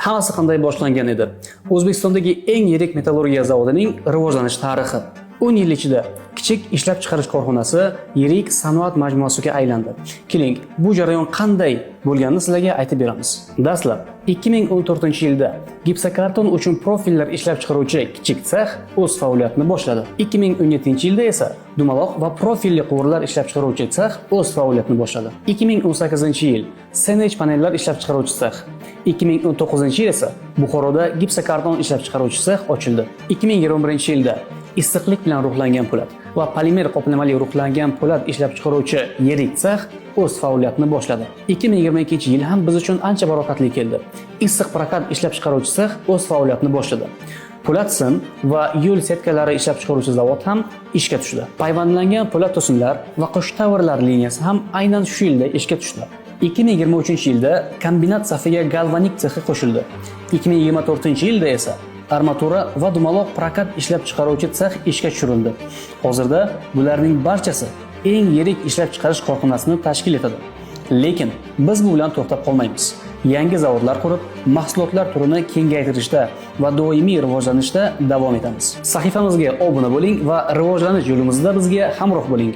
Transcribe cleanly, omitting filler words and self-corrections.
Hammasi qanday boshlangan edi? O'zbekistondagi eng yirik metallurgiya zavodining rivojlanish tarixi. 10 yil ichida kichik ishlab chiqarish korxonasi yirik sanoat majmuasiga aylandi. Keling, bu jarayon qanday bo'lganini sizlarga aytib beramiz. Dastlab 2014-yilda gipsokarton uchun profillar ishlab chiqaruvchi kichik sex o'z faoliyatini boshladi. 2017-yilda esa dumaloq va profilli quvurlar ishlab chiqaruvchi sex o'z faoliyatini boshladi. 2018-yil sandwich panellar ishlab chiqaruvchi sex. 2019-yil esa Buxoroda gipsokarton ishlab chiqaruvchi sex ochildi. 2021-yilda issiqlik bilan ruhlangan po'lat va polimer qoplamali ruhlangan po'lat ishlab chiqaruvchi yirik sex o'z faoliyatini boshladi. 2022-yil ham biz uchun ancha baroqatli keldi. Issiq prokat ishlab chiqaruvchi sex o'z faoliyatini boshladi. Po'lat sim va yo'l setkalari ishlab chiqaruvchi zavod ham ishga tushdi. Payvandlangan po'lat to'sinlar va qo'sh towerlar liniyasi ham aynan shu yilda ishga tushdi. 2023-yilda kombinat safiga galvanik sexi qo'shildi. 2024-yilda esa armatura va dumaloq prokat ishlab chiqaruvchi sex ishga tushirildi. Hozirda bularning barchasi eng yirik ishlab chiqarish korxonasini tashkil etadi. Lekin biz bu bilan to'xtab qolmaymiz. Yangi zavodlar qurib, mahsulotlar turini kengaytirishda va doimiy rivojlanishda davom etamiz. Sahifamizga obuna bo'ling va rivojlanish yo'limizda bizga hamroh bo'ling.